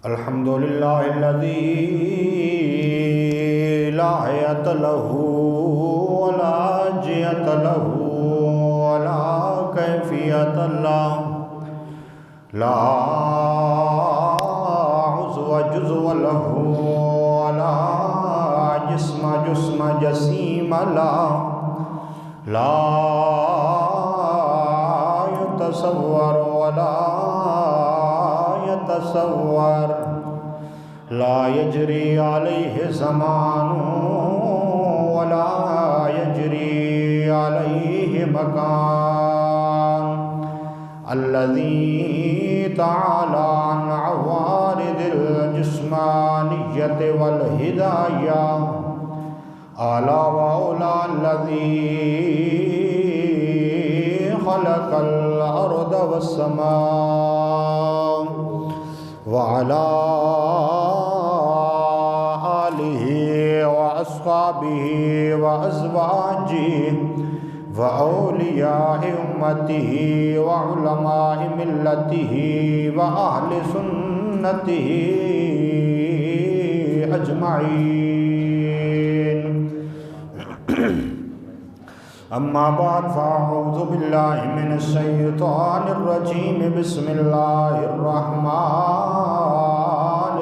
الحمد لله الذي لا حياة له ولا جهة له ولا كيفية له، لا عضو جزو له ولا جسم جسيم له، لا يتصور ولا يتصور، لا يجري عليه زمان ولا يجري عليه مكان، الذي تعالى عن عوارض الجسمانية والهداية، ألا وأولى الذي خلق الأرض والسماء، وعلى آله وأصحابه وأزواجه وأولياء أمته وعلماء ملته وأهل سنته أجمعين. أما بعد، فأعوذ بالله من الشيطان الرجيم. بسم الله الرحمن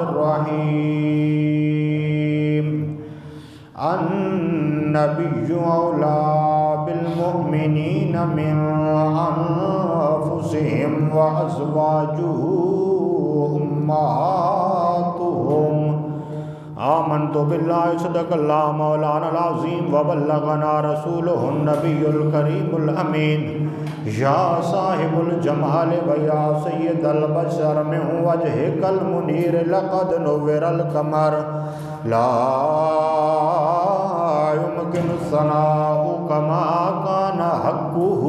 الرحيم. النبي أولى بالمؤمنين من أنفسهم وأزواجه أمهاتهم. آمنت بالله صدق الله مولانا العظيم وبلغنا رسوله النبي الكريم الأمين. يا صاحب الجمال ويا سيد البشر من وجهك المنير لقد نور القمر، لا يمكن الثناء كما كان حقه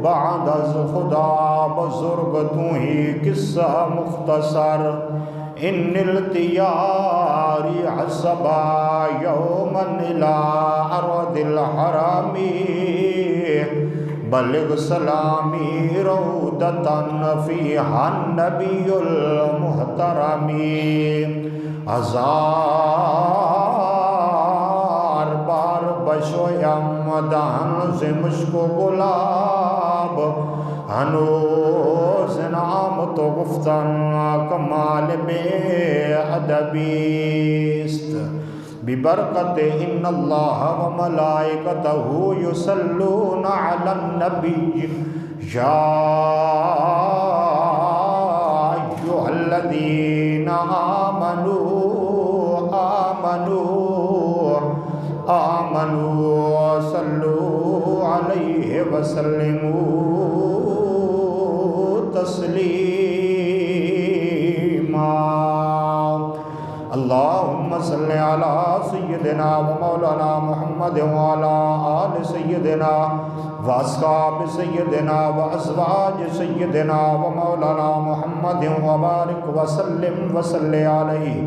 بعد از خدا بزرگ تو ہی قصہ مختصر. ان التیاری حسبا یوما الى ارض الحرام، بلغ سلامی روضتا فیہا النبی المحترم. ہزار بار بشویم دہن سے مشک و گلاب، ہنوز نام تو گفتن کمال بے ادبیست. ببرکت ان اللہ و ملائکتہ یصلون علی النبی، یا ایھا الذین آمنوا صلوا علیہ وسلموا تسلیما. اللہم صل علی سیدنا و مولانا محمد وعلی آل سیدنا و اصحاب سیدنا و ازواج سیدنا و مولانا محمد وبارک وسلم وصلی علیہ.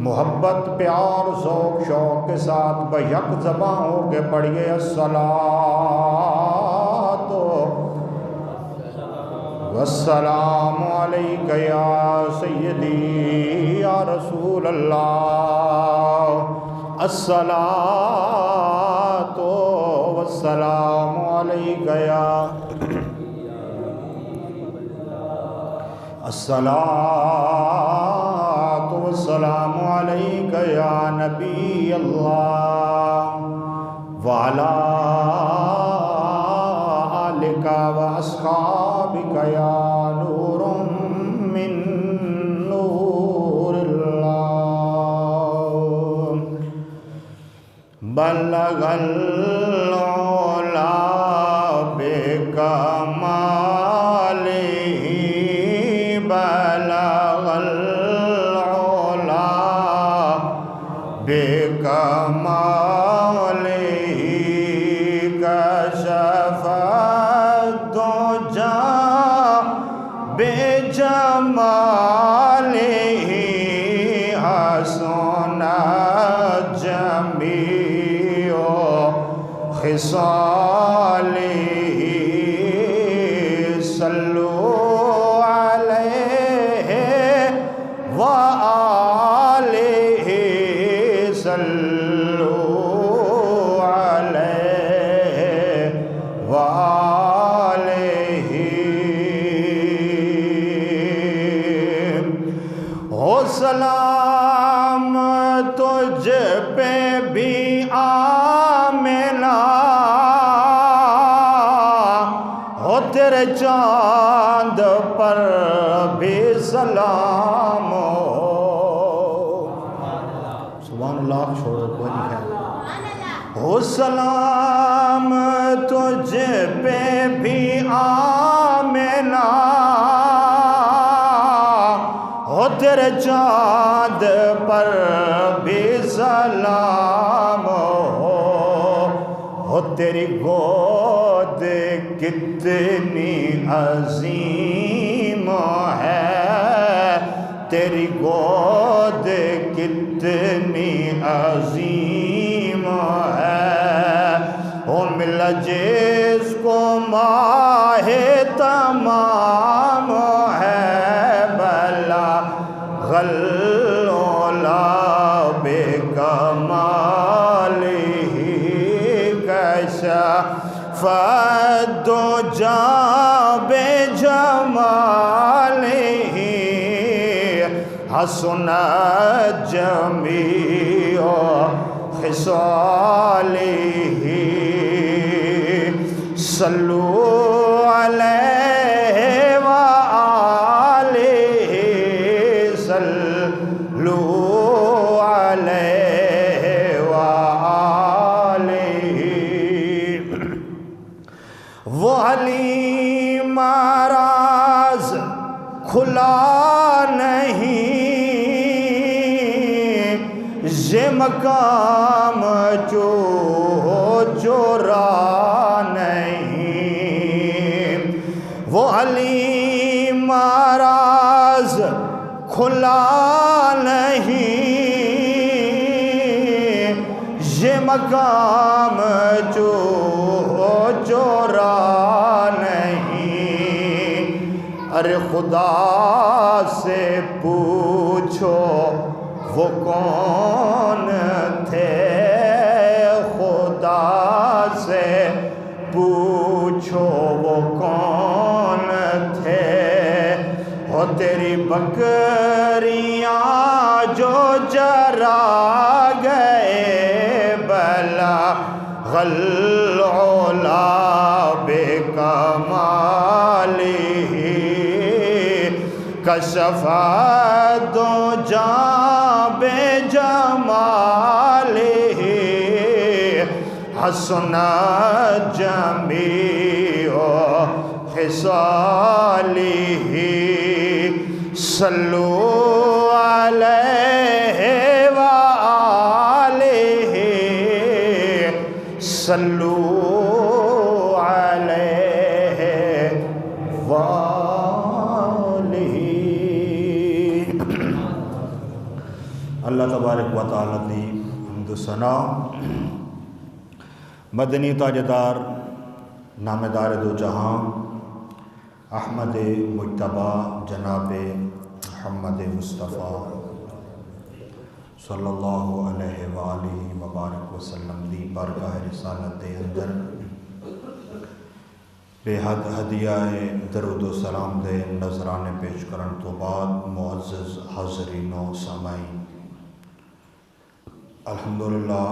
محبت، پیار، ذوق، شوق کے ساتھ بیک زباں ہو کے پڑھیے الصلاۃ والسلام علیک یا سیدی یا رسول اللہ. الصلاۃ والسلام علیک یا الصلاۃ والسلام علیک یا نبی اللہ، وعلی آلک واصحابک یا نور من نور اللہ. بلغ العلا بکمالہ، بلغ العلا بکمالہ، کشف الدجی بجمالہ، حسنت جمیع خصالہ. صلو علیہ وآلہ صلوا علیہ وآلہ ہو سلام تجھ پہ بھی آمنہ ہو تیرے چاند پر بھی سلام ہو سبحان اللہ چھوڑو کوئی نہیں ہے ہو سلام تجھ پہ بھی آمنہ ہو تیرے چاند پر بھی سلام ہو تیری گود کتنی عظیم ہے تیری گود کتنی عظیم ہے او ملا جس کو ماہ تمام ہے بلا غلولا بے کمالہ کشفت دجا بے جمالہ حسنت جمیع خصالہ صلو علیہ وآلہ صلو علیہ وآلہ وہ حلیم راز کھلا نہیں یہ مقام چورا نہیں وہ حلیم راز کھلا نہیں یہ مقام چورا نہیں ارے خدا سے پوچھو وہ کون تھے خدا سے پوچھو وہ کون تھے ہو تیری بکریاں جو چرا گئے بلا غلعلا بے کمالہ کشفت دجا بے جمالہ حسنت جمیع خصالہ صلو علیہ وآلہ صلو علیہ وآلہ اللہ تبارک و تعالیٰ دی حمد و ثنا مدنی تاجدار نامدار دو جہاں احمد مجتبی جناب محمد مصطفیٰ صلی اللہ علیہ وآلہ وبارک وسلم دی بارگاہ رسالت دے اندر بے حد ہدیہ درود و سلام دے نذرانے پیش کرن تو بعد معزز حاضرین و سامعین الحمدللہ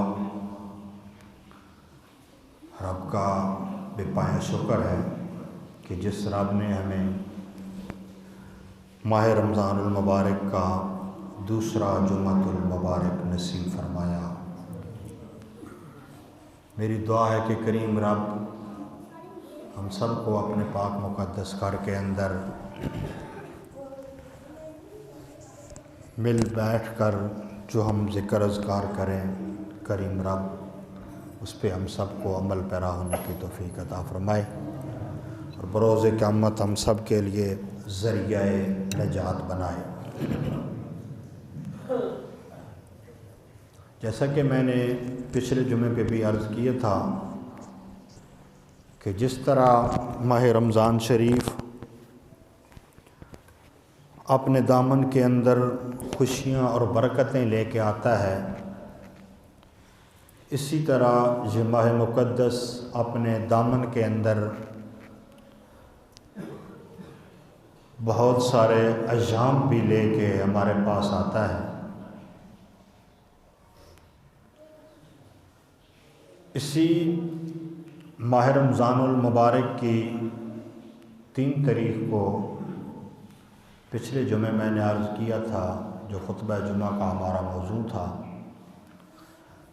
رب کا بے پایہ شکر ہے کہ جس رب نے ہمیں ماہ رمضان المبارک کا دوسرا جمعۃ المبارک نصیب فرمایا۔ میری دعا ہے کہ کریم رب ہم سب کو اپنے پاک مقدس گھر کے اندر مل بیٹھ کر جو ہم ذکر اذکار کریں کریم رب اس پہ ہم سب کو عمل پیرا ہونے کی توفیق عطا فرمائے اور بروز قیامت ہم سب کے لیے ذریعہ نجات بنائے۔ جیسا کہ میں نے پچھلے جمعے پہ بھی عرض کیا تھا کہ جس طرح ماہ رمضان شریف اپنے دامن کے اندر خوشیاں اور برکتیں لے کے آتا ہے، اسی طرح یہ ماہ مقدس اپنے دامن کے اندر بہت سارے ایام بھی لے کے ہمارے پاس آتا ہے۔ اسی ماہ رمضان المبارک کی 3 تاریخ کو پچھلے جمعے میں نے عرض کیا تھا، جو خطبہ جمعہ کا ہمارا موضوع تھا،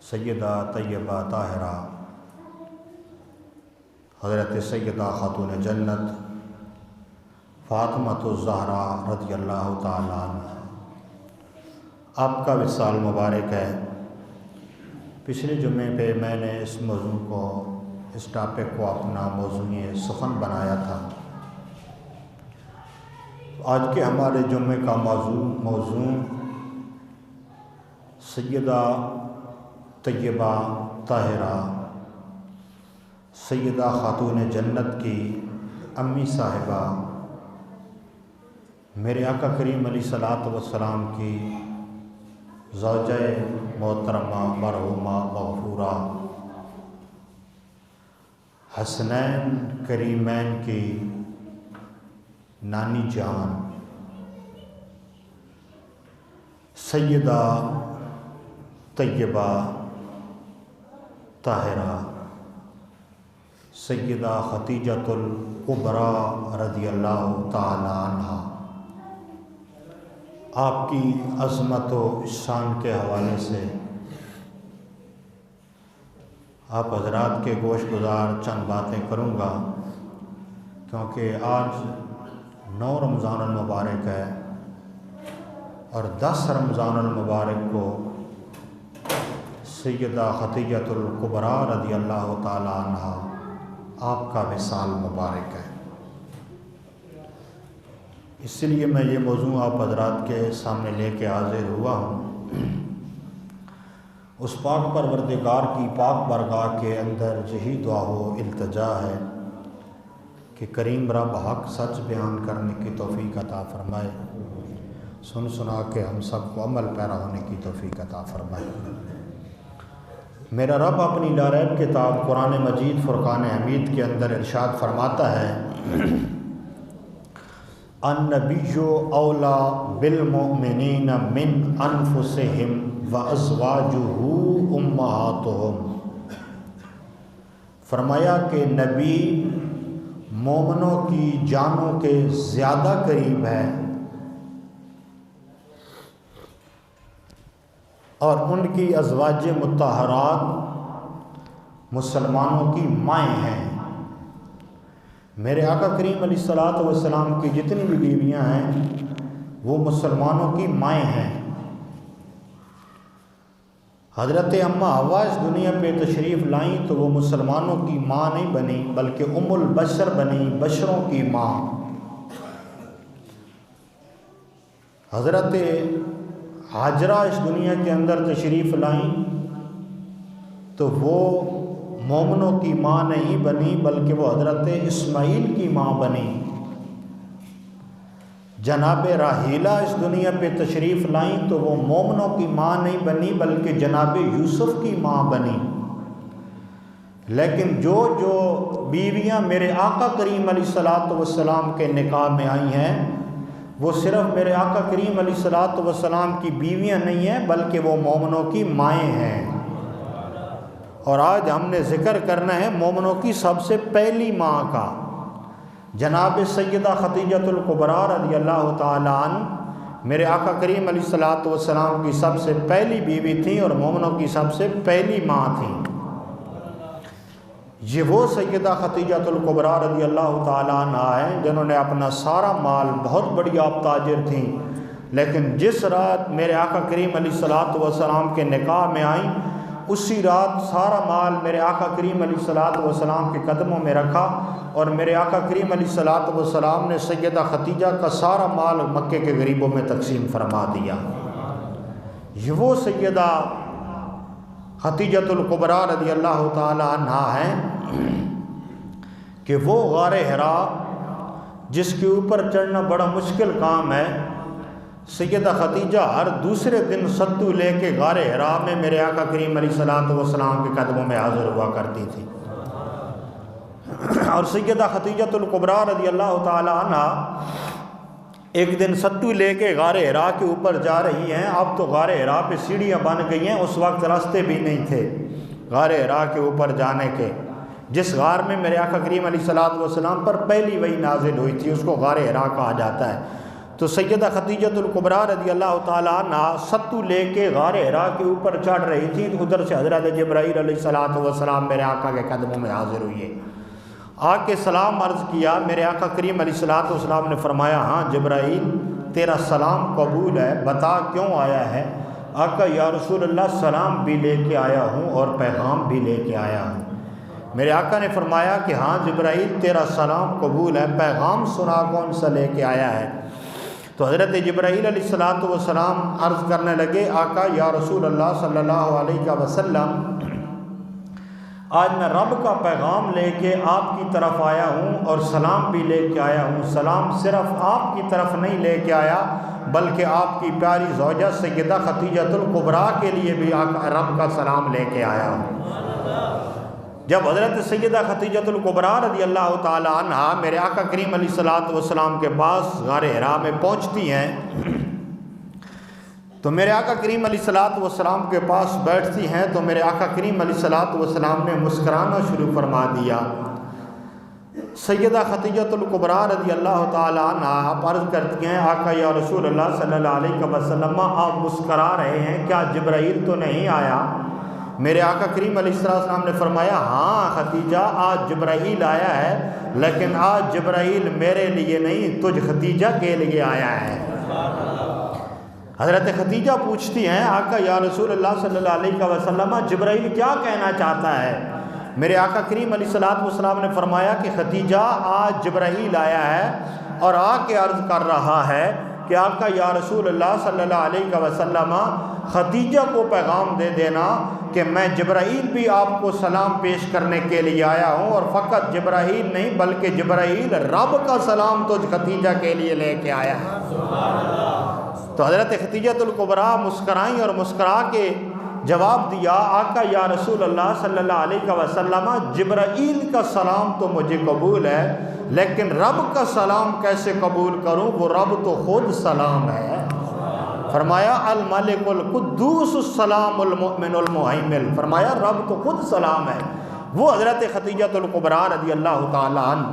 سیدہ طیبہ طاہرہ حضرت سیدہ خاتون جنت فاطمہ الزہرا رضی اللہ تعالیٰ عنہ، آپ کا وصال مبارک ہے۔ پچھلے جمعے پہ میں نے اس موضوع کو، اس ٹاپک کو اپنا موضوع سخن بنایا تھا۔ آج کے ہمارے جمعے کا موضوع سیدہ طیبہ طاہرہ سیدہ خاتون جنت کی امی صاحبہ میرے آقا کریم علیہ الصلوۃ والسلام کی زوجہ محترمہ مرحومہ مغفورہ حسنین کریمین کی نانی جان سیدہ طیبہ طاہرہ سیدہ خدیجۃ الکبریٰ رضی اللہ تعالی عنہ، آپ کی عظمت و شان کے حوالے سے آپ حضرات کے گوش گزار چند باتیں کروں گا، کیونکہ آج 9 رمضان المبارک ہے اور 10 رمضان المبارک کو سیدہ خدیجۃ الکبریٰ رضی اللہ تعالی عنہ آپ کا وصال مبارک ہے۔ اس لیے میں یہ موضوع آپ حضرات کے سامنے لے کے حاضر ہوا ہوں۔ اس پاک پروردگار کی پاک بارگاہ کے اندر یہی دعا و التجا ہے کہ کریم رب حق سچ بیان کرنے کی توفیق عطا فرمائے، سن سنا کے ہم سب کو عمل پیرا ہونے کی توفیق عطا فرمائے۔ میرا رب اپنی لا ریب کتاب قرآن مجید فرقان حمید کے اندر ارشاد فرماتا ہے، النبی اولا بالمؤمنین من انفسہم وازواجہ امہاتہم، فرمایا کہ نبی مومنوں کی جانوں کے زیادہ قریب ہے اور ان کی ازواج مطہرات مسلمانوں کی مائیں ہیں۔ میرے آقا کریم علیہ الصلوۃ والسلام کی جتنی بھی بیویاں ہیں وہ مسلمانوں کی مائیں ہیں۔ حضرت اماں حوا اس دنیا پہ تشریف لائیں تو وہ مسلمانوں کی ماں نہیں بنی بلکہ ام البشر بنی، بشروں کی ماں۔ حضرت ہاجرہ اس دنیا کے اندر تشریف لائیں تو وہ مومنوں کی ماں نہیں بنی بلکہ وہ حضرت اسماعیل کی ماں بنی۔ جناب راحیلہ اس دنیا پہ تشریف لائیں تو وہ مومنوں کی ماں نہیں بنی بلکہ جناب یوسف کی ماں بنی۔ لیکن جو بیویاں میرے آقا کریم علیہ الصلوۃ والسلام کے نکاح میں آئی ہیں وہ صرف میرے آقا کریم علیہ الصلوۃ والسلام کی بیویاں نہیں ہیں بلکہ وہ مومنوں کی مائیں ہیں۔ اور آج ہم نے ذکر کرنا ہے مومنوں کی سب سے پہلی ماں کا، جناب سیدہ خدیجۃ الکبریٰ رضی اللہ تعالی عنہ میرے آقا کریم علیہ الصلوۃ والسلام کی سب سے پہلی بیوی تھیں اور مومنوں کی سب سے پہلی ماں تھیں۔ یہ وہ سیدہ خدیجۃ الکبریٰ رضی اللہ تعالی عنہ ہیں جنہوں نے اپنا سارا مال، بہت بڑی آپ تاجر تھیں، لیکن جس رات میرے آقا کریم علیہ الصلوۃ والسلام کے نکاح میں آئیں اسی رات سارا مال میرے آقا کریم علیہ الصلوۃ والسلام کے قدموں میں رکھا اور میرے آقا کریم علیہ الصلوۃ والسلام نے سیدہ خدیجہ کا سارا مال مکے کے غریبوں میں تقسیم فرما دیا۔ یہ وہ سیدہ خدیجۃ الکبریٰ رضی اللہ تعالی عنہ ہیں کہ وہ غار حرا جس کے اوپر چڑھنا بڑا مشکل کام ہے، سیدہ خدیجہ ہر دوسرے دن ستو لے کے غار حرا میں میرے آقا کریم علیہ الصلوۃ والسلام کے قدموں میں حاضر ہوا کرتی تھی۔ اور سیدہ خدیجہ الکبریٰ رضی اللہ تعالی عنہ ایک دن ستو لے کے غار حرا کے اوپر جا رہی ہیں۔ اب تو غار حرا پہ سیڑھیاں بن گئی ہیں، اس وقت راستے بھی نہیں تھے غار حرا کے اوپر جانے کے، جس غار میں میرے آقا کریم علیہ الصلوۃ والسلام پر پہلی وحی نازل ہوئی تھی، اس کو غار حرا کہا جاتا ہے۔ تو سیدہ خدیجہ الکبریٰ رضی اللہ تعالیٰ عنہ ستو لے کے غار حرا کے اوپر چڑھ رہی تھی، ادھر سے حضرت جبرائیل علیہ الصلوۃ والسلام میرے آقا کے قدموں میں حاضر ہوئے۔ آ کے سلام عرض کیا، میرے آقا کریم علیہ الصلوۃ والسلام نے فرمایا ہاں جبرائیل تیرا سلام قبول ہے، بتا کیوں آیا ہے؟ آقا یا رسول اللہ سلام بھی لے کے آیا ہوں اور پیغام بھی لے کے آیا ہوں۔ میرے آقا نے فرمایا کہ ہاں جبرائیل تیرا سلام قبول ہے، پیغام سنا کون سا لے کے آیا ہے؟ تو حضرت جبرائیل علیہ الصلوۃ والسلام عرض کرنے لگے، آقا یا رسول اللہ صلی اللہ علیہ وسلم آج میں رب کا پیغام لے کے آپ کی طرف آیا ہوں اور سلام بھی لے کے آیا ہوں۔ سلام صرف آپ کی طرف نہیں لے کے آیا بلکہ آپ کی پیاری زوجہ سیدہ خدیجہ الکبریٰ کے لیے بھی رب کا سلام لے کے آیا ہوں۔ جب حضرت سیدہ خدیجہ الکبریٰ رضی اللہ تعالی عنہ میرے آقا کریم علیہ الصلوۃ والسلام کے پاس غار حرا میں پہنچتی ہیں تو میرے آقا کریم علیہ الصلوۃ والسلام کے پاس بیٹھتی ہیں تو میرے آقا کریم علیہ الصلوۃ والسلام نے مسکرانا شروع فرما دیا۔ سیدہ خدیجہ الکبریٰ رضی اللہ تعالی عنہ آپ عرض کرتی ہیں، آقا یا رسول اللہ صلی اللہ علیہ وسلم آپ مسکرا رہے ہیں، کیا جبرائیل تو نہیں آیا؟ میرے آقا کریم علیہ السلام نے فرمایا ہاں خدیجہ آج جبرائیل آیا ہے، لیکن آج جبرائیل میرے لیے نہیں تجھ خدیجہ کے لیے آیا ہے۔ حضرت خدیجہ پوچھتی ہیں، آقا یا رسول اللہ صلی اللہ علیہ وسلم جبرائیل کیا کہنا چاہتا ہے؟ میرے آقا کریم علیہ السلام نے فرمایا کہ خدیجہ آج جبرائیل آیا ہے اور آ کے عرض کر رہا ہے کہ آقا یا رسول اللہ صلی اللہ علیہ وسلم خدیجہ کو پیغام دے دینا کہ میں جبرائیل بھی آپ کو سلام پیش کرنے کے لیے آیا ہوں، اور فقط جبرائیل نہیں بلکہ جبرائیل رب کا سلام تجھ خدیجہ کے لیے لے کے آیا ہے۔ تو حضرت خدیجہ الکبریٰ مسکرائیں اور مسکرا کے جواب دیا، آقا یا رسول اللہ صلی اللہ علیہ وسلم جبرائیل کا سلام تو مجھے قبول ہے، لیکن رب کا سلام کیسے قبول کروں؟ وہ رب تو خود سلام ہے۔ فرمایا الملک القدوس السلام المؤمن المہیمن، فرمایا رب تو خود سلام ہے۔ وہ حضرت خدیجہ الکبریٰ رضی اللہ تعالی عنہ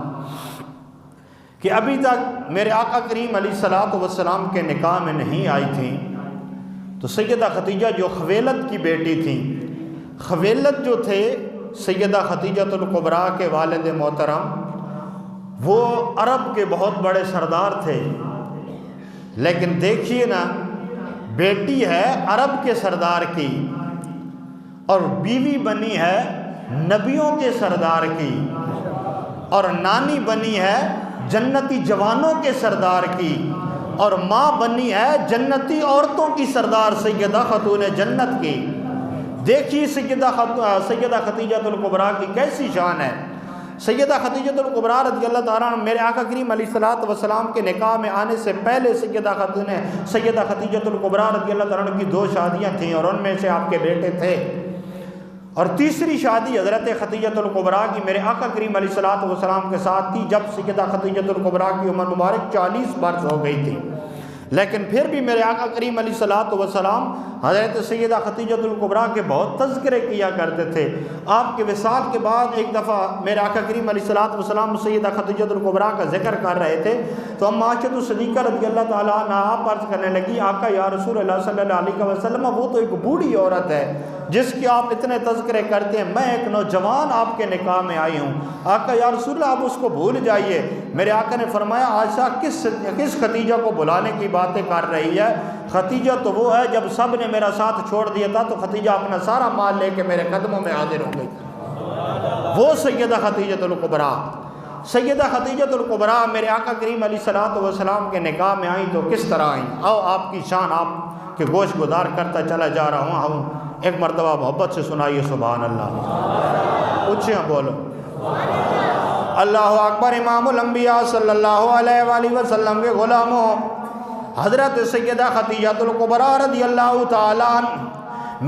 کہ ابھی تک میرے آقا کریم علیہ الصلوۃ والسلام کے نکاح میں نہیں آئی تھیں، تو سیدہ خدیجہ جو خویلد کی بیٹی تھیں، خویلد جو تھے سیدہ خدیجہ الکبریٰ کے والد محترم، وہ عرب کے بہت بڑے سردار تھے، لیکن دیکھیے نا بیٹی ہے عرب کے سردار کی اور بیوی بنی ہے نبیوں کے سردار کی، اور نانی بنی ہے جنتی جوانوں کے سردار کی، اور ماں بنی ہے جنتی عورتوں کی سردار سیدہ خاتون جنت کی۔ دیکھیے سیدہ خدیجہ الکبریٰ کی کیسی شان ہے۔ سیدہ خدیجہ الکبریٰ رضی اللہ تعالیٰ عنہ میرے آقا کریم علیہ الصلوۃ والسلام کے نکاح میں آنے سے پہلے سیدہ خدیجہ الکبریٰ رضی اللہ تعالیٰ عنہ کی 2 شادیاں تھیں، اور ان میں سے آپ کے بیٹے تھے، اور تیسری شادی حضرت خدیجہ الکبریٰ کی میرے آقا کریم علیہ الصلوۃ والسلام کے ساتھ تھی جب سیدہ خدیجہ الکبریٰ کی عمر مبارک 40 برس ہو گئی تھی، لیکن پھر بھی میرے آقا کریم علیہ الصلوۃ والسلام حضرت سیدہ خدیجہ الکبریٰ کے بہت تذکرے کیا کرتے تھے۔ آپ کے وصال کے بعد ایک دفعہ میرے آقا کریم علیہ الصلوۃ والسلام سیدہ خدیجہ الکبریٰ کا ذکر کر رہے تھے تو ام عائشہ صدیقہ رضی اللہ تعالیٰ عنہا آپ عرض کرنے لگی، آقا یا رسول اللہ صلی اللہ علیہ وسلم وہ تو ایک بوڑھی عورت ہے جس کی آپ اتنے تذکرے کرتے ہیں، میں ایک نوجوان آپ کے نکاح میں آئی ہوں، آقا یا رسول اللہ آپ اس کو بھول جائیے۔ میرے آقا نے فرمایا، عائشہ کس خدیجہ کو بلانے کی باتیں کر رہی ہے؟ خدیجہ تو وہ ہے جب سب نے میرا ساتھ چھوڑ دیا تھا تو خدیجہ اپنا سارا مال لے کے میرے قدموں میں حاضر ہو گئی، وہ سیدہ خدیجہ الکبریٰ۔ سیدہ خدیجہ الکبریٰ میرے آقا کریم علیہ الصلوۃ والسلام کے نکاح میں آئیں تو کس طرح آئیں؟ آؤ آپ کی شان آپ کے گوش گزار کرتا چلا جا رہا ہوں، ایک مرتبہ محبت سے سنائیے سبحان اللہ، اچھا بولو اللہ اکبر۔ امام الانبیاء صلی اللہ علیہ وآلہ وسلم کے غلاموں حضرت سیدہ خدیجہ الکبریٰ رضی اللہ تعالیٰ عنہ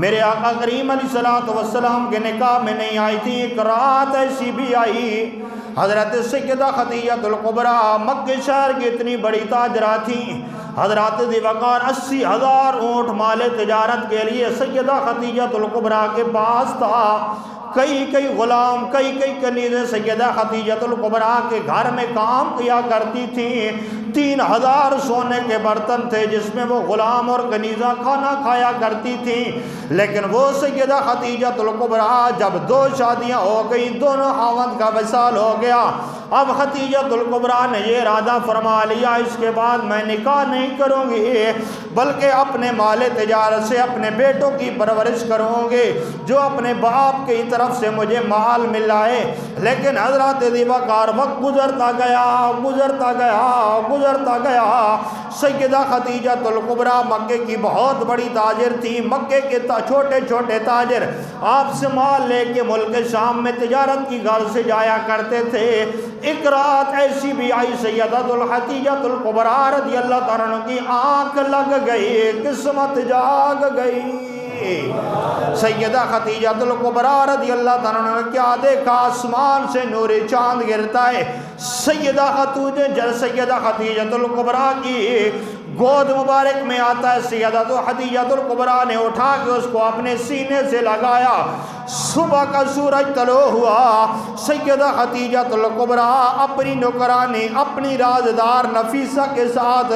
میرے آقا کریم علیہ السلام کے نکاح میں نہیں آئی تھی، ایک رات ایسی بھی آئی۔ حضرت سیدہ خدیجہ الکبریٰ مکہ شہر کی اتنی بڑی تاجرہ تھیں، حضرات ذی وقار 80,000 اونٹ مال تجارت کے لیے سیدہ خدیجہ الکبریٰ کے پاس تھا۔ کئی غلام کئی کنیزیں سیدہ خدیجہ الکبریٰ کے گھر میں کام کیا کرتی تھیں۔ 3,000 سونے کے برتن تھے جس میں وہ غلام اور کنیزہ کھانا کھایا کرتی تھیں، لیکن وہ سیدہ خدیجہ الکبریٰ جب 2 شادیاں ہو گئی، دونوں خاوند کا وصال ہو گیا، اب خدیجہ الکبریٰ نے یہ ارادہ فرما لیا اس کے بعد میں نکاح نہیں کروں گی، بلکہ اپنے مال تجارت سے اپنے بیٹوں کی پرورش کروں گے جو اپنے باپ کی طرف سے مجھے مال ملا ہے۔ لیکن حضرت ذی وقار وقت گزرتا گیا، سیدہ خدیجہ الکبریٰ مکے کی بہت بڑی تاجر تھی، مکے کے چھوٹے تاجر آپ سے مال لے کے ملک شام میں تجارت کی غرض سے جایا کرتے تھے۔ ایک رات ایسی بھی آئی، سیدہ خدیجہ الکبریٰ رضی اللہ تعالیٰ عنہ کی آنکھ لگ گئی، قسمت جاگ گئی۔ سیدہ خدیجہ الکبریٰ رضی اللہ تعالیٰ عنہ نے کیا دیکھا؟ آسمان سے نور چاند گرتا ہے، سیدہ خدیجہ الکبریٰ کی گود مبارک میں آتا ہے، سیدہ خدیجہ الکبریٰ نے اٹھا کے اس کو اپنے سینے سے لگایا۔ صبح کا سورج طلوع ہوا، سیدہ خدیجہ الکبریٰ اپنی نوکرانی اپنی رازدار نفیسہ کے ساتھ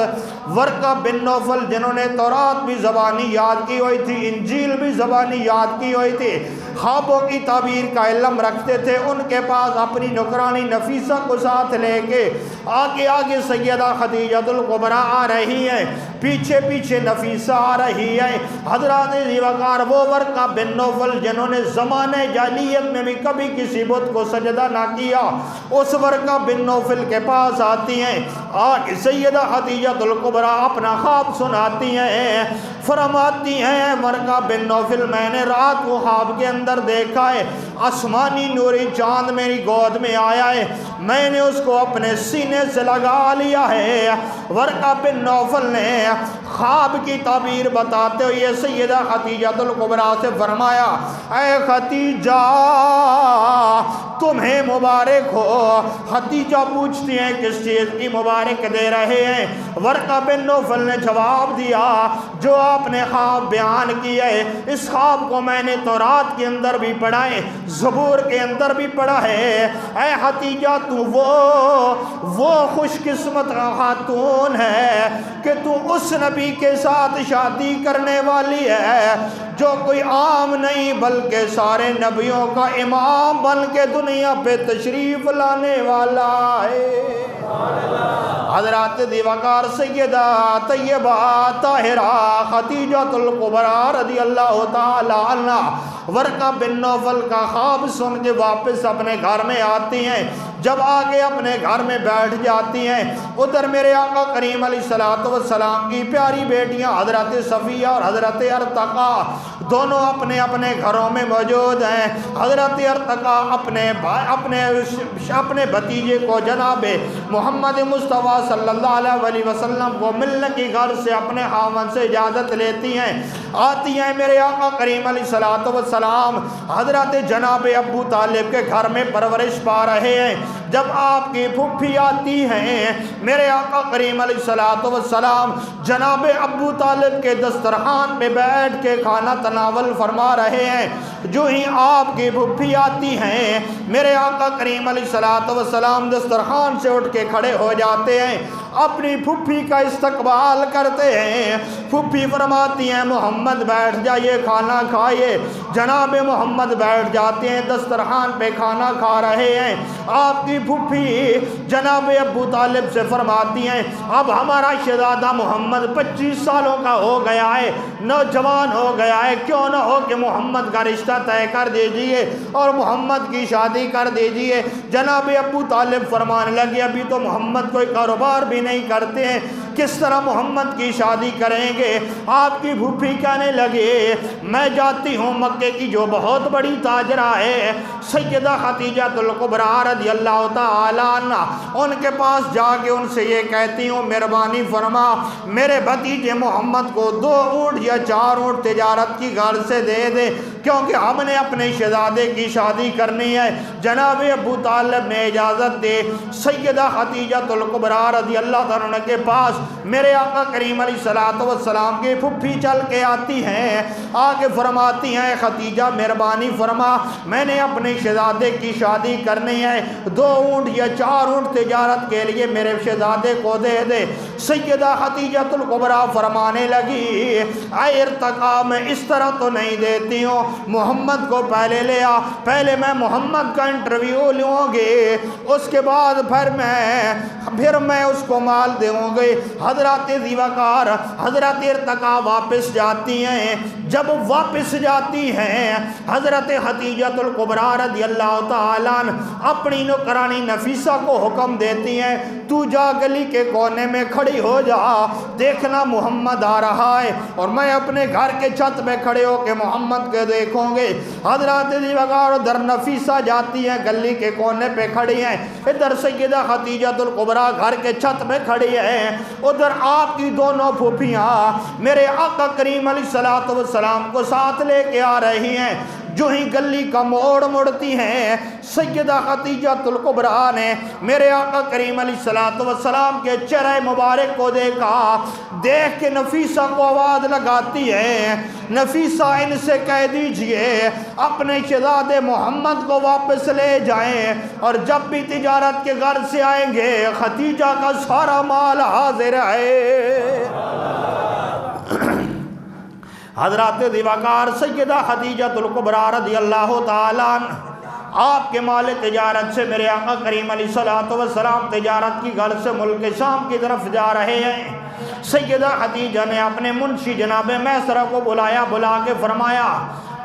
ورقہ بن نوفل جنہوں نے تورات بھی زبانی یاد کی ہوئی تھی، انجیل بھی زبانی یاد کی ہوئی تھی، خوابوں کی تعبیر کا علم رکھتے تھے، ان کے پاس اپنی نوکرانی نفیسہ کو ساتھ لے کے آگے سیدہ خدیجہ الکبریٰ آ رہی ہے، پیچھے نفیسہ آ رہی ہے۔ حضرات ذی وقار وہ ورقہ بن نوفل جنہوں نے زمانہ جاہلیت میں بھی کبھی کسی بت کو سجدہ نہ کیا، اس ورقہ بن نوفل کے پاس آتی ہیں، آج سیدہ خدیجہ الکبریٰ اپنا خواب سناتی ہیں، فرماتی ہیں ورقہ بن نوفل میں نے رات کو خواب کے اندر دیکھا ہے، آسمانی نوری چاند میری گود میں آیا ہے، میں نے اس کو اپنے سینے سے لگا لیا ہے۔ ورقہ بن نوفل نے خواب کی تعبیر بتاتے ہوئے سیدہ خدیجہ الکبریٰ سے فرمایا، اے خدیجہ تمہیں مبارک ہو۔ خدیجہ پوچھتی ہیں کس چیز کی مبارک دے رہے ہیں؟ ورقہ بن نوفل نے جواب دیا، جو آپ نے خواب بیان کیا ہے اس خواب کو میں نے تورات کے اندر بھی پڑھا ہے، زبور کے اندر بھی پڑھا ہے۔ اے خدیجہ تو وہ خوش قسمت خاتون ہے کہ تو اس نبی کے ساتھ شادی کرنے والی ہے جو کوئی عام نہیں بلکہ سارے نبیوں کا امام بن کے دنیا پہ تشریف لانے والا ہے۔ حضرات ذی وقار سیدہ طیبہ طاہرہ خدیجہ الکبریٰ رضی اللہ تعالی عنہ ورقہ بن نوفل کا خواب سن کے واپس اپنے گھر میں آتی ہیں۔ جب آگے اپنے گھر میں بیٹھ جاتی ہیں، ادھر میرے آقا کریم علیہ السلام کی پیاری بیٹیاں حضرت صفیہ اور حضرت ارتقا دونوں اپنے اپنے گھروں میں موجود ہیں۔ حضرت ارتقا اپنے بھتیجے کو جناب محمد مصطفیٰ صلی اللہ علیہ وسلم کو ملنے کی غرض سے اپنے خاوند سے اجازت لیتی ہیں، آتی ہیں۔ میرے آقا کریم علیہ السلام حضرت جناب ابو طالب کے گھر میں پرورش پا رہے ہیں۔ جب آپ کی پھوپھی آتی ہیں، میرے آقا کریم علیہ السلام جناب ابو طالب کے دسترخوان پہ بیٹھ کے کھانا تناول فرما رہے ہیں۔ جو ہی آپ کی پھوپھی آتی ہیں، میرے آقا کریم علیہ السلام دسترخوان سے اٹھ کے کھڑے ہو جاتے ہیں، اپنی پھوپھی کا استقبال کرتے ہیں۔ پھوپھی فرماتی ہیں محمد بیٹھ جائیے کھانا کھائیے۔ جناب محمد بیٹھ جاتے ہیں، دسترخوان پہ کھانا کھا رہے ہیں۔ آپ کی پھوپھی جناب ابو طالب سے فرماتی ہیں اب ہمارا شہزادہ محمد 25 سالوں کا ہو گیا ہے، نوجوان ہو گیا ہے، کیوں نہ ہو کہ محمد کا رشتہ طے کر دیجئے اور محمد کی شادی کر دیجئے۔ جناب ابو طالب فرمانے لگے ابھی تو محمد کوئی کاروبار بھی نہیں کرتے ہیں، کس طرح محمد کی شادی کریں گے؟ آپ کی پھوپھی کہنے لگے میں جاتی ہوں مکے کی جو بہت بڑی تاجرہ ہے سیدہ خدیجہ الکبریٰ رضی اللہ تعالیٰ عنہ، ان کے پاس جا کے ان سے یہ کہتی ہوں مہربانی فرما میرے بھتیجے محمد کو 2 اونٹ یا 4 اونٹ تجارت کی غرض سے دے دے، کیونکہ ہم نے اپنے شہزادے کی شادی کرنی ہے۔ جناب ابو طالب نے اجازت دے، سیدہ خدیجہ الکبریٰ رضی اللہ عنہ کے پاس میرے آقا کریم علیہ السلام کی پھوپھی چل کے آتی ہیں، آگے فرماتی ہیں خدیجہ مہربانی فرما میں نے اپنے شہزادے کی شادی کرنی ہے، 2 اونٹ یا 4 اونٹ تجارت کے لیے میرے شہزادے کو دے دے۔ سیدہ خدیجہ الکبریٰ فرمانے لگی اے ارتقا میں اس طرح تو نہیں دیتی ہوں، محمد کو پہلے لے آ، پہلے میں محمد کا انٹرویو لوں گی، اس کے بعد پھر میں اس کو مال دوں گی۔ حضرات ذیوقار حضرت ارتقا واپس جاتی ہیں، جب واپس جاتی ہیں حضرت خدیجہ الکبریٰ رضی اللہ تعالیٰ عنہ اپنی نوکرانی نفیسہ کو حکم دیتی ہیں تو جا گلی کے کونے میں کھڑی ہو جا، دیکھنا محمد آ رہا ہے، اور میں اپنے گھر کے چھت پہ کھڑے ہو کے محمد کے دیکھوں گے۔ حضرات ذیوقار ادھر نفیسہ جاتی ہیں، گلی کے کونے پہ کھڑی ہیں، ادھر سیدہ خدیجہ الکبریٰ گھر کے چھت پہ کھڑی ہیں، ادھر آپ کی دونوں پھوپھیاں میرے آقا کریم علیہ السلام کو ساتھ لے کے آ رہی ہیں۔ جو ہی گلی کا موڑ مڑتی ہیں سیدہ خدیجہ الکبریٰ نے میرے آقا کریم علیہ السلام کے چہرہ مبارک کو دیکھا، دیکھ کے نفیسہ کو آواز لگاتی ہے نفیسہ ان سے کہہ دیجئے اپنے شہزادے محمد کو واپس لے جائیں، اور جب بھی تجارت کے غرض سے آئیں گے خدیجہ کا سارا مال حاضر ہے۔ حضرات ذیوقار سیدہ خدیجہ الکبریٰ رضی اللہ تعالیٰ عنہ آپ کے مال تجارت سے میرے آقا کریم علیہ السلام تجارت کی غرض سے ملک شام کی طرف جا رہے ہیں۔ سیدہ خدیجہ نے اپنے منشی جناب میسرہ کو بلایا، بلا کے فرمایا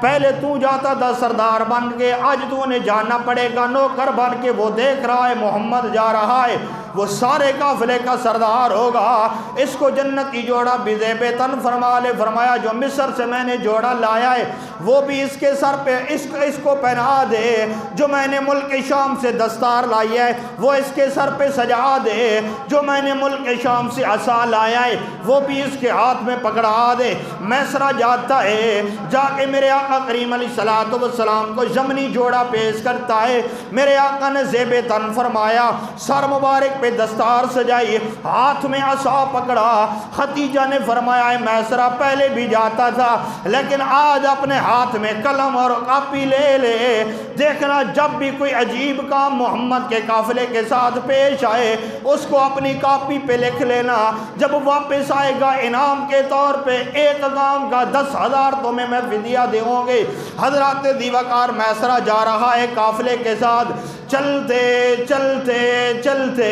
پہلے تو جاتا تھا سردار بن کے، آج تو نے جانا پڑے گا نوکر بن کے۔ وہ دیکھ رہا ہے محمد جا رہا ہے، وہ سارے قافلے کا سردار ہوگا، اس کو جنتی جوڑا بزیب تن فرما لے۔ فرمایا جو مصر سے میں نے جوڑا لایا ہے وہ بھی اس کے سر پہ اس کو پہنا دے، جو میں نے ملک شام سے دستار لائی ہے وہ اس کے سر پہ سجا دے، جو میں نے ملک شام سے عصا لایا ہے وہ بھی اس کے ہاتھ میں پکڑا دے۔ میسرہ جاتا ہے، جا کے میرے آقا کریم علیہ السلام کو یمنی جوڑا پیش کرتا ہے۔ میرے آقا نے زیب تن فرمایا، سر مبارک پہ دستار سجائی، ہاتھ میں عصا پکڑا۔ خدیجہ نے فرمایا اے میسرہ پہلے بھی جاتا تھا لیکن آج اپنے ہاتھ میں قلم اور کاپی لے لے، دیکھنا جب بھی کوئی عجیب کام محمد کے قافلے کے ساتھ پیش آئے اس کو اپنی کاپی پہ لکھ لینا، جب واپس آئے گا انعام کے طور پہ 1 کام کا 10,000 تمہیں میں فدیہ دوں گے۔ حضرات ذیوقار میسرہ جا رہا ہے قافلے کے ساتھ، چلتے چلتے چلتے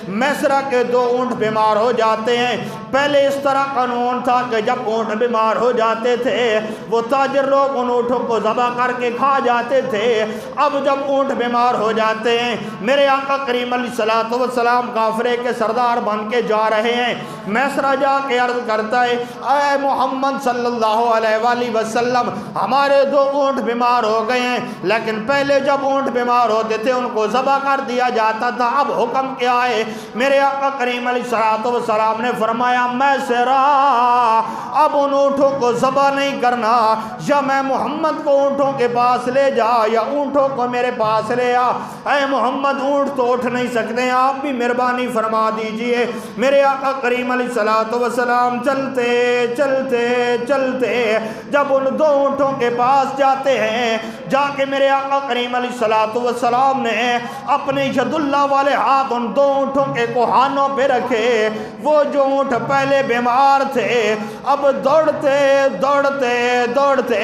میسرہ کے 2 اونٹ بیمار ہو جاتے ہیں۔ پہلے اس طرح قانون تھا کہ جب اونٹ بیمار ہو جاتے تھے وہ تاجر لوگ ان اونٹوں کو ذبح کر کے کھا جاتے تھے۔ اب جب اونٹ بیمار ہو جاتے ہیں میرے آقا کریم علیہ السلام قافلے کے سردار بن کے جا رہے ہیں۔ میسرہ جا کے عرض کرتا ہے اے محمد صلی اللہ علیہ وآلہ وسلم ہمارے 2 اونٹ بیمار ہو گئے ہیں، لیکن پہلے جب اونٹ بیمار ہوتے تھے ان کو ذبح کر دیا جاتا تھا، اب حکم کیا ہے؟ میرے آقا کریم علیہ السلام نے فرمایا میسرہ اب ان اونٹوں کو ذبح نہیں کرنا، یا میں محمد کو اونٹوں کے پاس لے جا یا اونٹوں کو میرے پاس لے آ۔ اے محمد اونٹ تو اٹھ نہیں سکتے، آپ بھی مہربانی فرما دیجئے۔ میرے آقا کریم علیہ السلام چلتے چلتے چلتے جب ان 2 اونٹوں کے پاس جاتے ہیں، جا کے میرے آقا کریم علیہ السلام نے اپنے ید اللہ والے ہاتھ ان 2 اونٹوں کے کوہانوں پہ رکھے۔ وہ جو اونٹ پہلے بیمار تھے اب دوڑتے دوڑتے دوڑتے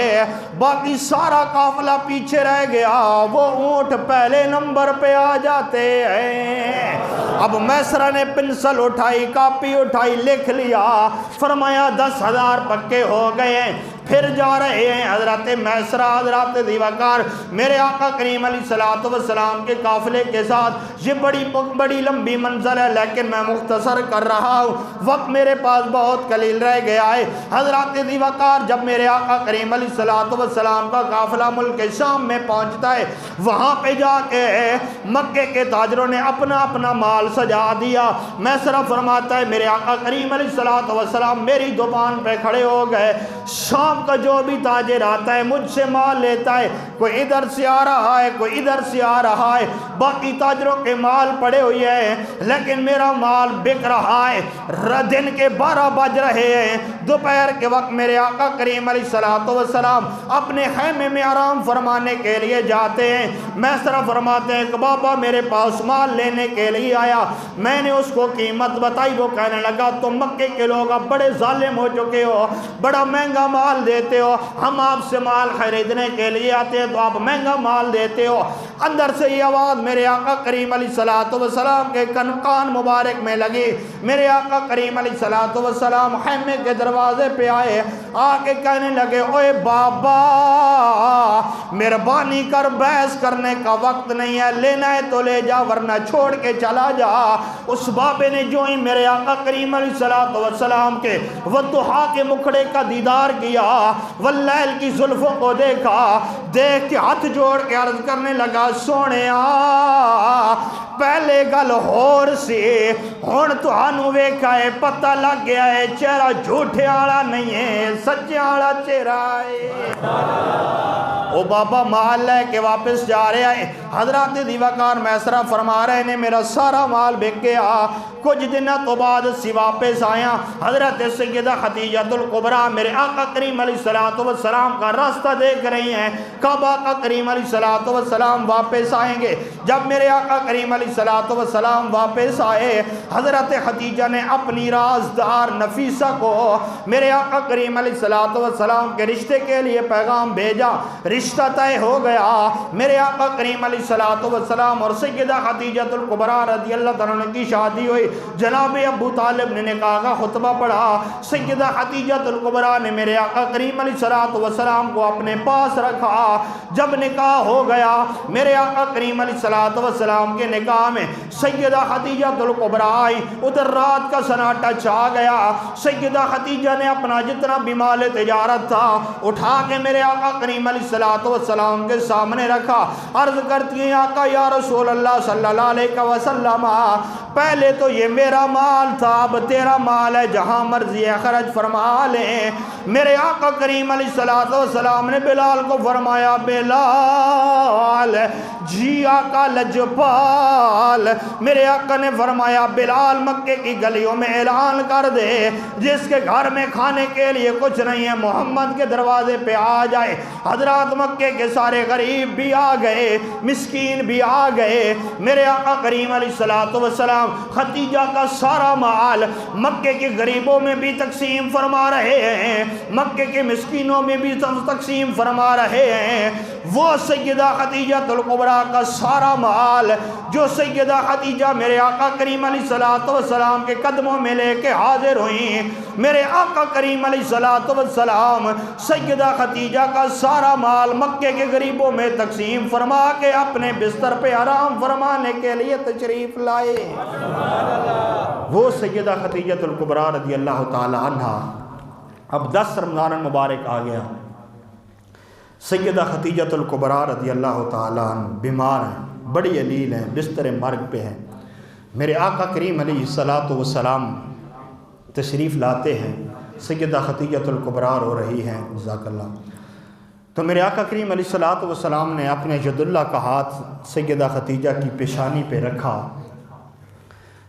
باقی سارا قافلہ پیچھے رہ گیا، وہ اونٹ پہلے نمبر پہ آ جاتے ہیں۔ اب میسرہ نے پنسل اٹھائی، کاپی اٹھائی، لکھ لیا، فرمایا 10,000 پکے ہو گئے۔ پھر جا رہے ہیں حضرت میسرہ حضرت دیوکار میرے آقا کریم علیہ الصلوۃ والسلام کے قافلے کے ساتھ. یہ بڑی لمبی منزل ہے لیکن میں مختصر کر رہا ہوں, وقت میرے پاس بہت قلیل رہ گیا ہے. حضرت دیوکار جب میرے آقا کریم علیہ الصلوۃ والسلام کا قافلہ ملک شام میں پہنچتا ہے, وہاں پہ جا کے مکے کے تاجروں نے اپنا اپنا مال سجا دیا. میسرہ فرماتا ہے میرے آقا کریم علیہ الصلوۃ والسلام میری دکان پہ کھڑے ہو گئے. شام کا جو بھی تاجر آتا ہے مجھ سے مال لیتا ہے, کوئی ادھر سے آ رہا ہے کوئی ادھر سے آ رہا ہے. باقی تاجروں کے مال پڑے ہوئے ہیں لیکن میرا مال بک رہا ہے. دن کے 12 بج رہے ہیں, دوپہر کے وقت میرے آقا کریم علیہ الصلوۃ والسلام اپنے خیمے میں آرام فرمانے کے لیے جاتے ہیں. میسرہ فرماتے ہیں کہ بابا میرے پاس مال لینے کے لیے آیا. میں نے اس کو قیمت بتائی, وہ کہنے لگا تم مکے کے لوگ اب بڑے ظالم ہو چکے ہو, بڑا مہنگا مال دیتے ہو. ہم آپ سے مال خریدنے کے لیے آتے ہیں تو آپ مہنگا مال دیتے ہو. اندر سے یہ آواز میرے آقا کریم علیہ الصلوۃ والسلام کے کان مبارک میں لگی. میرے آقا کریم علیہ الصلوۃ والسلام خیمے کے دروازے پہ آئے, آ کے کہنے لگے اوے بابا مہربانی کر, بحث کرنے کا وقت نہیں ہے, لینا ہے تو لے جا ورنہ چھوڑ کے چلا جا. اس بابے نے جو ہی میرے آقا کریم علیہ الصلوۃ والسلام کے والضحیٰ کے مکھڑے کا دیدار کیا, واللیل کی زلفوں کو دیکھا, دیکھ کے ہاتھ جوڑ کے عرض کرنے لگا سونیا پہلے گل ہور سی ہن تہانوں ویکھا ہے پتہ لگ گیا ہے چہرہ جھوٹے والا نہیں ہے سچے والا چہرہ ہے. او بابا مال لے کے واپس جا رہے ہیں. حضرت دیوکار میسرہ فرما رہے ہیں میرا سارا مال بک گیا. کچھ دنوں تو بعد اسی واپس آیا. حضرت سیدہ خدیجہ الکبریٰ میرے آقا کریم علیہ الصلوۃ والسلام کا راستہ دیکھ رہی ہیں, کب آقا کریم علیہ الصلوۃ والسلام واپس آئیں گے. جب میرے آقا کریم علیہ الصلوۃ والسلام واپس آئے, حضرت خدیجہ نے اپنی رازدار نفیسہ کو میرے آقا کریم علیہ الصلوۃ والسلام کے رشتے کے لیے پیغام بھیجا. رشتہ طے ہو گیا. میرے آقا کریم علیہ الصلوۃ والسلام اور سیدہ خدیجہ الکبریٰ رضی اللہ تعالیٰ عنہ کی شادی ہوئی. جناب ابو طالب نے نکاح کا خطبہ پڑھا. سیدہ خدیجہ الکبریٰ نے میرے آقا کریم علیہ الصلوۃ والسلام کو اپنے پاس رکھا. جب نکاح ہو گیا میرے آقا کریم علیہ الصلوۃ والسلام کے نکاح میں سیدہ خدیجہ الکبریٰ آئی. ادھر رات کا سناٹا چھا گیا. سیدہ خدیجہ نے اپنا جتنا بھی مال تجارت تھا اٹھا کے میرے آقا کریم علیہ الصلوۃ والسلام کے سامنے رکھا. عرض کرتی ہیں آقا یا رسول اللہ صلی اللہ علیہ وسلم پہلے تو یہ میرا مال تھا اب تیرا مال ہے, جہاں مرضی ہے خرچ فرما لیں. میرے آقا کریم علیہ الصلوۃ والسلام نے بلال کو فرمایا بلال جی آقا لجپال. میرے آقا نے فرمایا بلال مکے کی گلیوں میں اعلان کر دے جس کے گھر میں کھانے کے لیے کچھ نہیں ہے محمد کے دروازے پہ آ جائے. حضرات مکے کے سارے غریب بھی آ گئے, مسکین بھی آ گئے. میرے آقا کریم علیہ الصلوۃ والسلام خدیجہ کا سارا مال مکے کے غریبوں میں بھی تقسیم فرما رہے ہیں, مکے کے مسکینوں میں بھی تقسیم فرما رہے ہیں. وہ سیدہ خدیجہ الکبریٰ کا سارا مال جو سیدہ خدیجہ میرے آقا کریم علیہ الصلوۃ والسلام کے قدموں میں لے کے حاضر ہوئیں. میرے آقا کریم علیہ الصلوۃ والسلام سیدہ خدیجہ کا سارا مال مکے کے غریبوں میں تقسیم فرما کے اپنے بستر پہ آرام فرمانے کے لیے تشریف لائے. وہ سیدہ خدیجہ الکبریٰ رضی اللہ تعالی عنہ. اب 10 رمضان المبارک آ گیا. سیدہ خدیجہ الکبریٰ رضی اللہ تعالی عنہ بیمار ہیں, بڑی علیل ہیں, بستر مرگ پہ ہیں. میرے آقا کریم علیہ الصلوۃ والسلام تشریف لاتے ہیں. سیدہ خدیجہ الکبریٰ رو رہی ہیں جزاک اللہ. تو میرے آقا کریم علیہ الصلوۃ والسلام نے اپنے ید اللہ کا ہاتھ سیدہ خدیجہ کی پیشانی پہ رکھا.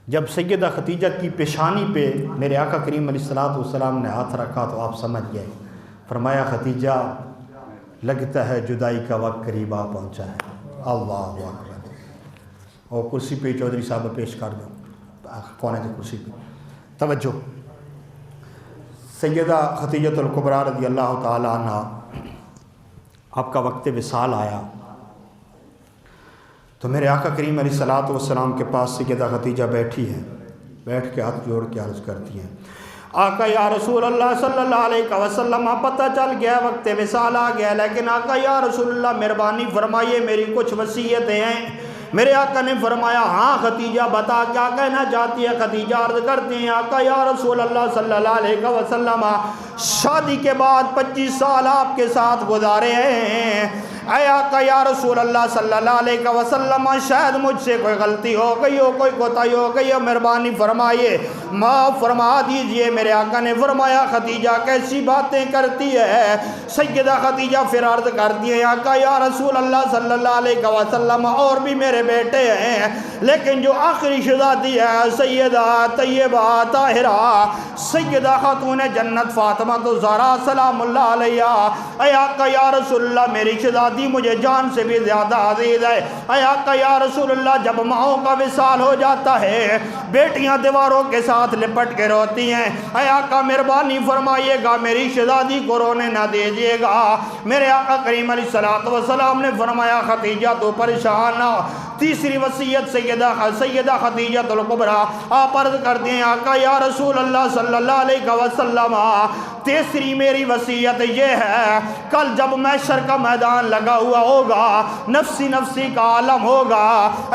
جب سیدہ خدیجہ کی پیشانی پہ میرے آقا کریم علیہ الصلوۃ والسلام نے ہاتھ رکھا تو آپ سمجھ گئے. فرمایا خدیجہ لگتا ہے جدائی کا وقت قریب آ پہنچا ہے. اللہ اکبر. اور کرسی پہ چودھری صاحب پیش کر دو کونے کی کرسی پہ. توجہ. سیدہ خدیجہ الکبریٰ رضی اللہ تعالی عنہ آپ کا وقت وصال آیا تو میرے آقا کریم علیہ الصلوۃ والسلام کے پاس سیدہ خدیجہ بیٹھی ہیں. بیٹھ کے ہاتھ جوڑ کے عرض کرتی ہیں آقا یا رسول اللہ صلی اللہ علیہ وسلم پتہ چل گیا وقت وصال آ گیا، لیکن آقا یا رسول اللہ مہربانی فرمائیے میری کچھ وصیتیں ہیں۔ میرے آقا نے فرمایا ہاں ختیجہ بتا کیا کہنا چاہتی ہے؟ ختیجہ عرض کرتی ہیں آقا یا رسول اللہ صلی اللہ علیہ وسلم شادی کے بعد 25 سال آپ کے ساتھ گزارے ہیں، اے آقا یا رسول اللہ صلی اللہ علیہ وسلم شاید مجھ سے کوئی غلطی ہو گئی ہو، کوئی کوتاہی ہو گئی ہو، مہربانی فرمائیے معاف فرما دیجئے۔ میرے آقا نے فرمایا ختیجہ کیسی باتیں کرتی ہے؟ سیدہ ختیجہ پھر عرض کرتی ہے آقا یا رسول اللہ صلی اللہ علیہ وسلم اور بھی میرے بیٹے ہیں، لیکن جو آخری شہزادی ہے سیدہ طیبہ طاہرہ سیدہ خاتون جنت فاطمہ الزہرا سلام اللہ علیہ، اے آقا یا رسول اللہ میری شہزادی مجھے جان سے بھی زیادہ عزیز ہے۔ اے آقا یا رسول اللہ جب ماؤں کا وصال ہو جاتا ہے بیٹیاں دیواروں کے ساتھ لپٹ کے روتی ہیں، اے آقا مہربانی فرمائیے گا میری شہزادی کو رونے نہ دیجیے گا۔ میرے آقا کریم علیہ السلام نے فرمایا ختیجہ تو پریشان نہ ہو۔ تیسری وصیت سیدہ ختیجہ الکبریٰ آپ عرض کرتے ہیں آقا یا رسول اللہ صلی اللہ علیہ وسلم تیسری میری وصیت یہ ہے کل جب محشر کا میدان لگا ہوا ہوگا، نفسی نفسی کا عالم ہوگا،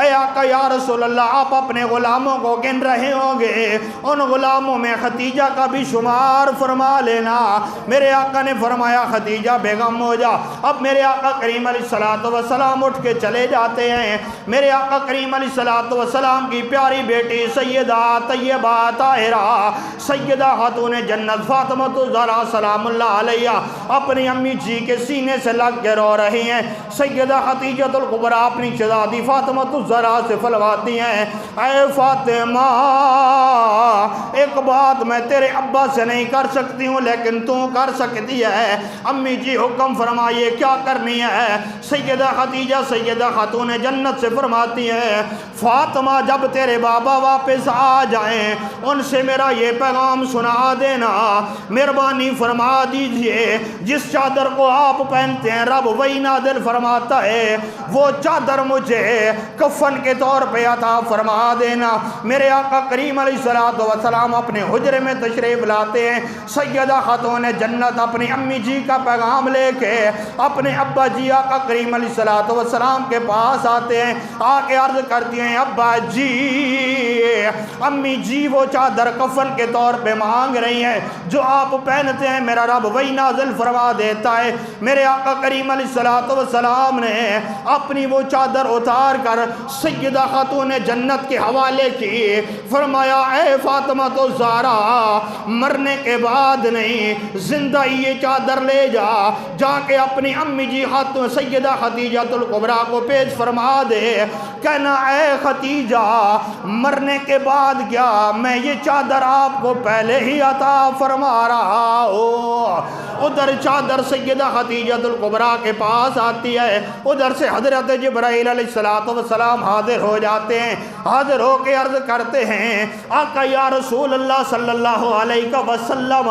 اے آقا یا رسول اللہ آپ اپنے غلاموں کو گن رہے ہوں گے، ان غلاموں میں ختیجہ کا بھی شمار فرما لینا۔ میرے آقا نے فرمایا ختیجہ بیگم ہو جا۔ اب میرے آقا کریم علیہ السلام اٹھ کے چلے جاتے ہیں۔ میرے آقا کریم علیہ السلام کی پیاری بیٹی سیدہ طیبہ طاہرہ سیدہ خاتون جنت فاطمہ الزہرا سلام اللہ علیہ اپنی امی جی کے سینے سے لگ کے رو رہی ہیں۔ سیدہ ختیجہ الکبریٰ اپنی شہزادی فاطمہ الزہرا سے فرماتی ہیں اے فاطمہ ایک بات میں تیرے ابا سے نہیں کر سکتی ہوں لیکن تو کر سکتی ہے۔ امی جی حکم فرمائیے کیا کرنی ہے؟ سیدہ ختیجہ سیدہ خاتون جنت سے فرماتی ہیں فاطمہ جب تیرے بابا واپس آ جائیں ان سے میرا یہ پیغام سنا دینا، مہربانی فرما دیجئے جس چادر کو آپ پہنتے ہیں رب وہی نازل فرماتا ہے، وہ چادر مجھے کفن کے طور پہ عطا فرما دینا۔ میرے آقا کریم علیہ السلام اپنے حجرے میں تشریف لاتے ہیں۔ سیدہ خاتون جنت اپنی امی جی کا پیغام لے کے اپنے ابا جی آقا کریم علیہ السلام کے پاس آتے ہیں، آ کے عرض کرتی ہیں ابا جی امی جی وہ چادر کفن کے طور پہ مانگ رہی ہیں جو آپ پہنتے ہیں میرا رب وہی نازل فرما دیتا ہے۔ میرے آقا کریم علیہ السلام نے اپنی وہ چادر اتار کر سیدہ خاتون جنت کے حوالے کی، فرمایا اے فاطمہ الزہرا مرنے کے بعد نہیں زندہ یہ چادر لے جا کے اپنی امی جی خاتون سیدہ ختیجہ الکبریٰ کو پیش فرما دے، کہنا اے ختیجہ مرنے کے بعد کیا میں یہ چادر آپ کو پہلے ہی عطا فرما رہا ہوں۔ ادھر چادر سیدہ ختیجہ الکبریٰ کے پاس آتی ہے، ادھر سے حضرت جبرائیل علیہ السلام حاضر ہو جاتے ہیں، حاضر ہو کے عرض کرتے ہیں آقا یا رسول اللہ صلی اللہ علیہ وسلم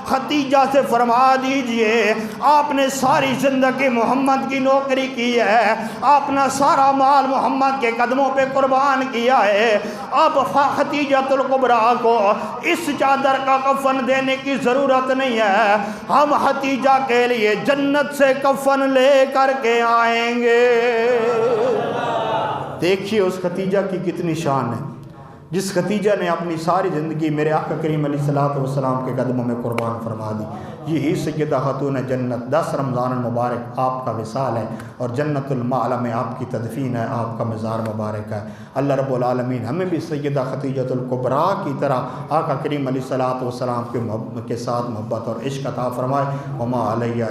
ختیجہ سے فرما دیجئے آپ نے ساری زندگی محمد کی نوکری کی ہے، آپ نے سارا مال محمد کے قدموں پہ قربان کیا ہے، اب ختیجہ الکبریٰ کو اس چادر کا کفن دینے کی ضرورت نہیں ہے، ہم ختیجہ کے لیے جنت سے کفن لے کر کے آئیں گے۔ دیکھیے اس ختیجہ کی کتنی شان ہے، جس ختیجہ نے اپنی ساری زندگی میرے آقا کریم علیہ السلام کے قدموں میں قربان فرما دی۔ یہی سیدہ خاتون جنت 10 رمضان المبارک آپ کا وصال ہے اور جنت المعلا میں آپ کی تدفین ہے، آپ کا مزار مبارک ہے۔ اللہ رب العالمین ہمیں بھی سیدہ ختیجہ الکبریٰ کی طرح آقا کریم علیہ السلام کے ساتھ محبت اور عشق عطا فرمائے۔ وما علیہ